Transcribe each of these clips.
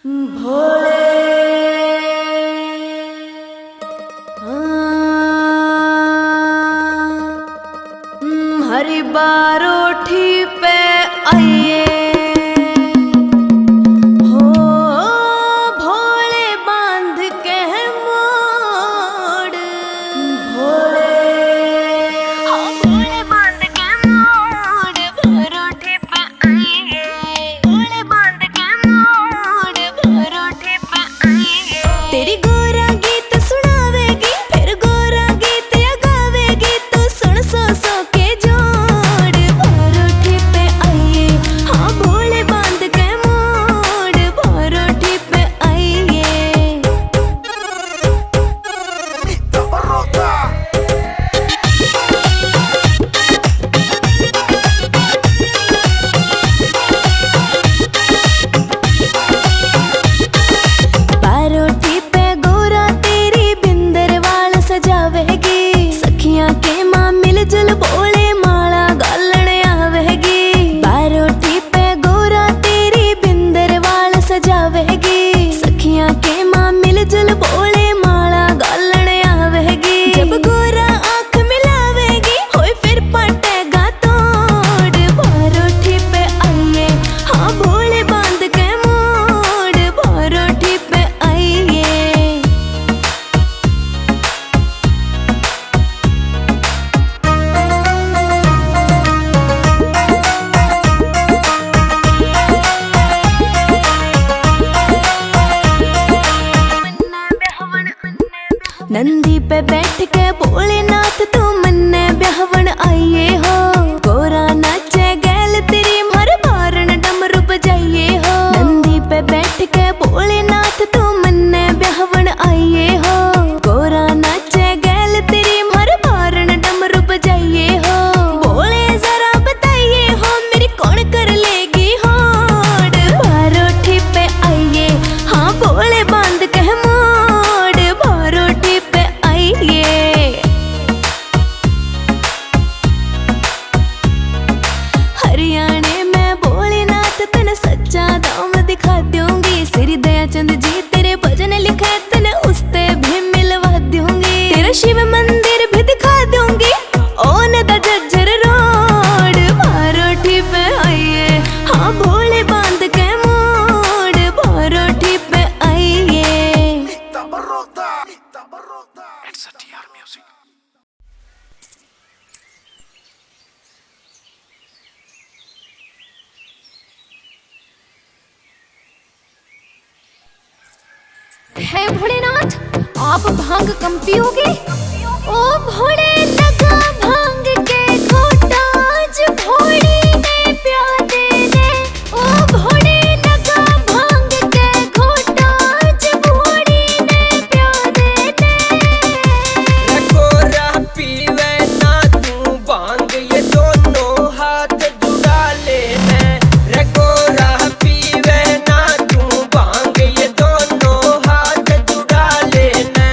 भोले हरी बारोठी पे आइए हो भोले बांध के मोड़ भोले भोले बांध के मोड़ बारोठी पे आइए भोले बांध के मोड़ बारोठी पे आइए। तेरी गोरा गीत सुनावेगी फिर गोरा गीत गावेगी तू सुन सो सो के जोड़ बारोठी पे आइए हाँ भोले बांध के मोड़ बारोठी पे आइए। बारोठी पे गोरा तेरी बिंदर वाल सजावेगी सखियां के मां मिलजुल बोले माला गालण आवेगी। बारोठी पे गोरा तेरी बिंदर वाल सजावेगी सखियां के मां मिलजुल बोले माला गालण आवेगी। जब गोरा आंख मिलावेगी होए फिर पटेगा तोड़ बारोठी पे आइए हाँ भोले बांध के मोड़ बारोठी पे आइए। नंदी पे बैठ के भोलेनाथ तू मन्ने ब्याहवन आइए हो गोरा नाचे गैल तेरी मर बारण डमरू बजाइए हो। नंदी पे बैठ के भोलेनाथ तू मन्ने ब्याहवन आइए हो गोरा नाचे गैल तेरी मर बारण डमरू बजाइए हो। भोले जरा बताइए हो मेरी कौन कर लेगी होड़ बारोठी पे आइए हाँ भोले बांध के मोड़ बारोठी पे आइए। हरियाणे में भोलेनाथ तने सच्चा दाम दिखा दूंगी श्री दयाचंद जी तेरे भजन लिखे तने उसते भी मिलवा दूंगी। तेरा शिव मंदिर भी दिखा दूंगी ओन दा जज्जर रोड बारोठी पे आइए हाँ भोले बांध के मोड़ बारोठी पे आइए। हे भोलेनाथ आप भांग कम पियोगे? ओ भोले लगा भांग के घोटा आज भोली ने प्या देने। ओ भोले लगा भांग के घोटा आज भोली ने प्या देने। गोरा पीवे ना तू भांग ये दोनों हाथ जुड़ा लेना। रे गोरा पीवे ना तू भांग ये दोनों हाथ जुड़ा लेना।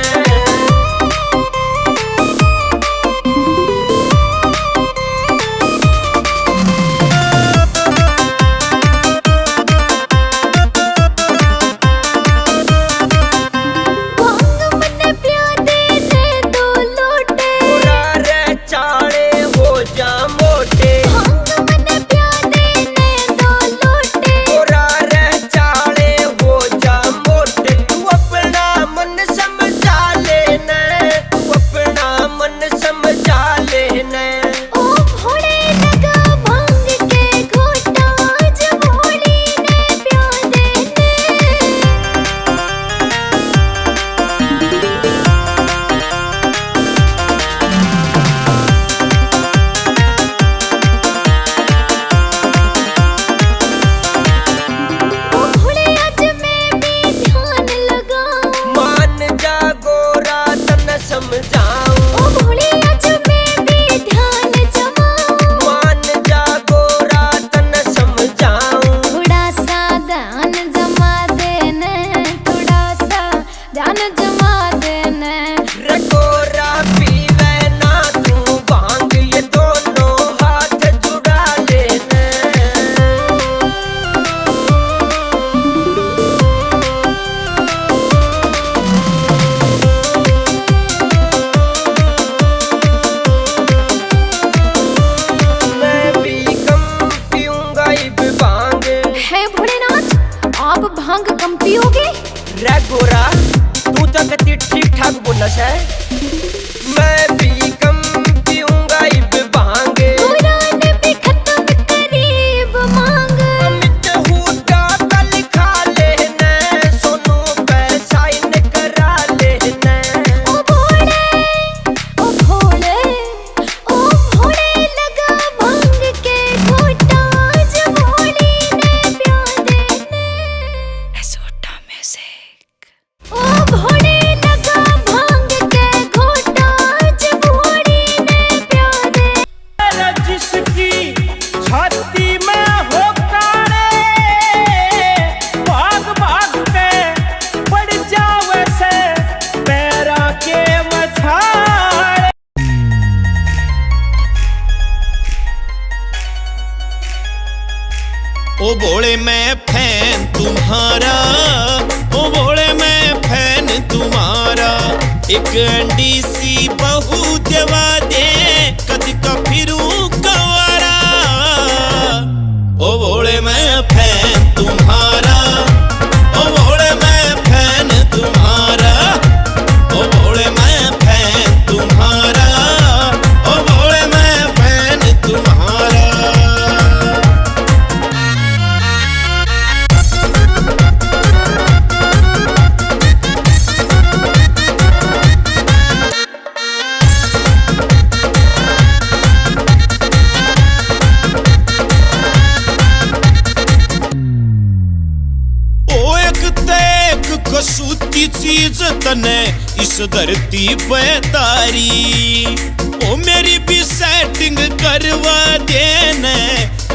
आप भांग कम पियोगे? रे गोरा तू तो कति ठीक ठाक बोलस है। मैं भी कम पीऊंगा इब भांग। कुरान भी खत्म करीब मांग। अमित हुड्डा कल खा लेना, सोनू पे साइन करा लेना। ओ भोले, ओ भोले, ओ भोले लगा भांग के घोटा आज भोली ने प्यार देने। एसोटा म्यूजिक। ओ भोले लगा भांग के घोटा आज भोली ने प्यार देने। जिसकी छाती में हो कारे, भाग भाग के पड़ जावे से पैरा के मछाड़े। ओ भोले मैं फैन तुम्हारा, ओ भोले मैं फैन तुम्हारा। एक अंडी सी बहू जवा दे कद का फिरूं कंवारा। ओ भोले मैं फैन तुम्हारा, ओ भोले मैं फैन तुम्हारा। ओ भोले मैं फैन तुम्हारा, ओ भोले मैं फैन तुम्हारा। ओ एक ते एक कसूती चीज तने इस धरती पे तारी। ओ मेरी भी सेटिंग करवा देने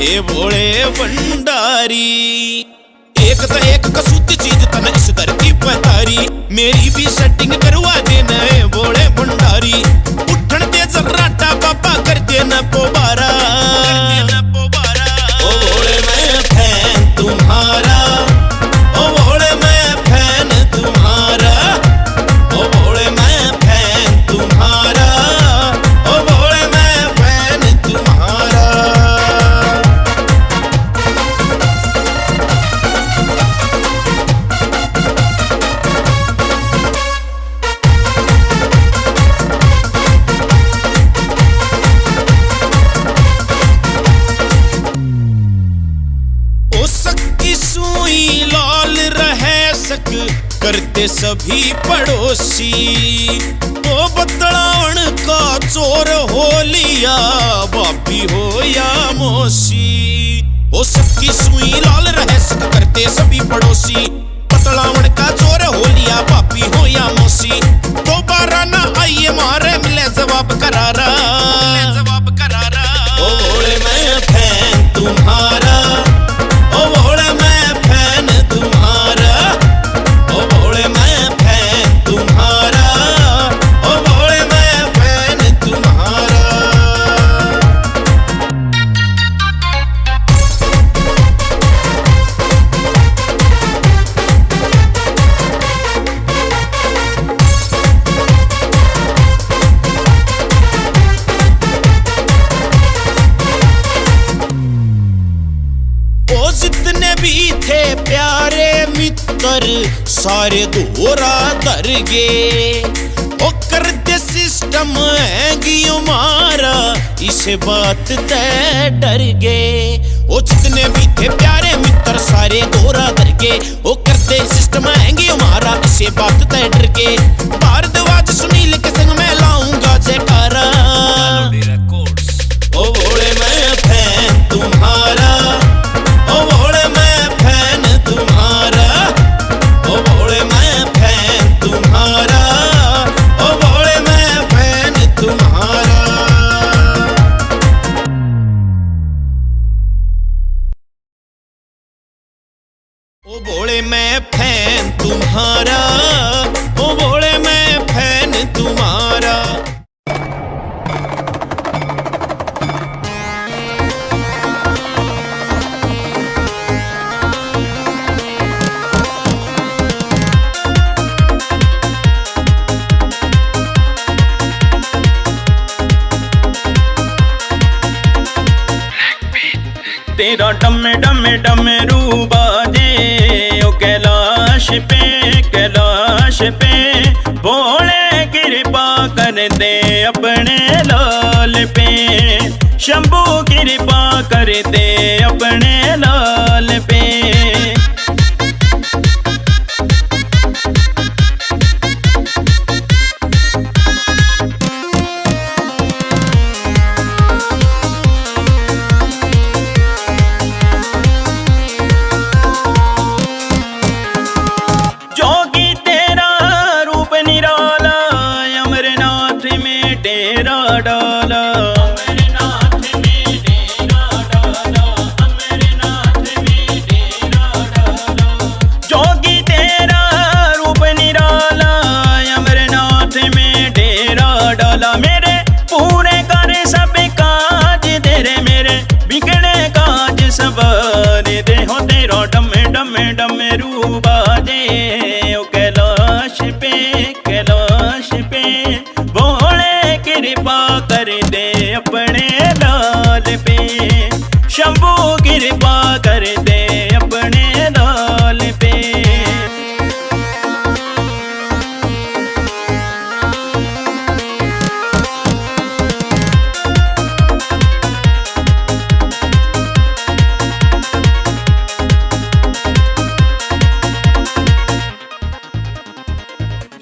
ए भोले भंडारी। एक तो एक कसूती चीज तने इस धरती पे तारी, मेरी भी सेटिंग करवा देना ए भोले भंडारी। उठन दे जर्राटा बाबा कर देना पोबारा। ओ भोले मैं फैन तुम्हारा, ओ भोले मैं फैन तुम्हारा। ओ भोले मैं फैन तुम्हारा, ओ भोले मैं फैन तुम्हारा। ओ सक्की सुई लाल रहे सक करते सभी पड़ोसी। ओ बतलावन का चोर हो लिया बापी हो या मौसी। ओ सक्की सुई लाल रहे सक करते सभी पड़ोसी। बतलावन का चोर हो लिया बापी हो या मौसी। दोबारा ना आइए मारे मिले जवाब करारा। ओ भोले मैं फैन तुम्हारा, ओ भोले मैं फैन तुम्हारा। ओ भोले मैं फैन तुम्हारा, ओ भोले मैं फैन तुम्हारा। ओ जितने भी थे प्यारे मित्र सारे दोरा दर गे। ओ करते सिस्टम हैंगी मारा इसे बात तय डर गे। ओ जितने भी थे प्यारे मित्र सारे दोरा दर गे। ओ करते सिस्टम हैंगी मारा इसे बात तय डर गे। भारद्वाज सुनील के संग मैं लाऊंगा जयकारा। ओ भोले मैं फैन तुम्हारा, ओ भोले मैं फैन तुम्हारा। ओ भोले मैं फैन तुम्हारा, ओ भोले मैं फैन तुम्हारा। ओ भोले मैं फैन तुम्हारा, ओ भोले मैं फैन तुम्हारा। तेरा डमे डमे डमे रू बाजे। ओ शंभू कृपा कर दे अपने लाल पे। जोगी तेरा रूप निराला, अमरनाथ में डेरा डाला। अमरनाथ में डेरा डाला, अमरनाथ में डेरा डाला। जोगी तेरा रूप निराला, अमरनाथ में डेरा डाला। मेरे पूरे कर सब काज तेरे, मेरे बिगड़े काज सवार दे। हो तेरा डम डम डम रूबा दे, ओ कैलाश पे कैलाश पे। भोले कृपा कर दे अपने लाल पे। शंभू कृपा कर दे अपने लाल पे।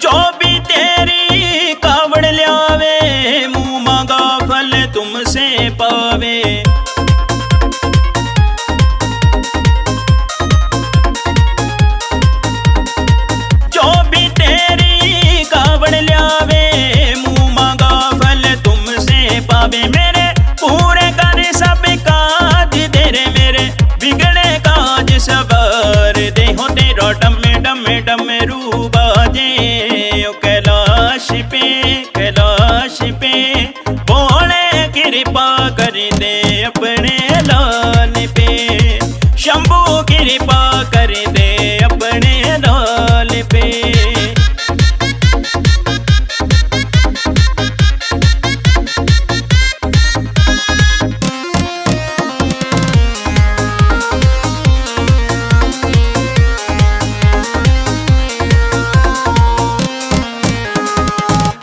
जो भी तेरी कावड़ ल्यावे, मुँह मांगा फल तुमसे पावे। जो भी तेरी कावड़ ल्यावे, मुँह मांगा फल तुमसे पावे। मेरे पूरे कर सब काज तेरे, मेरे बिगड़े काज सवार दे। हो तेरा डम डम डम रूबा दे, ओ कैलाश पे कैलाश पे। भोले कृपा कर दे अपने लाल पे। शंभू कृपा कर दे अपने लाल पे।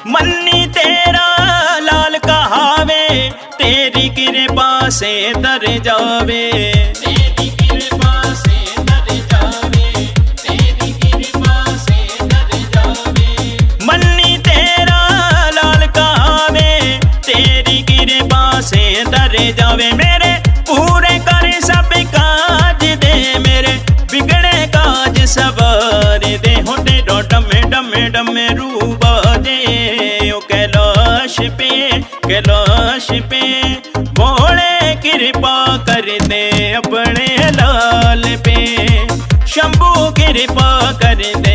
मन्नी तेरा लाल कहावे, तेरी कृपा से तर जावे। तेरी कृपा से तर जावे, तेरी कृपा से तर जावे। मन्नी तेरा लाल कहावे, तेरी कृपा से तर जावे। मेरे पूरे कर सब काज दे, मेरे बिगड़े काज सवार दे। हो तेरा डम डम डम रूबा दे, ओ कैलाश पे कैलाश पे। भोले कृपा कर दे अपने लाल पे। शंभू कृपा कर दे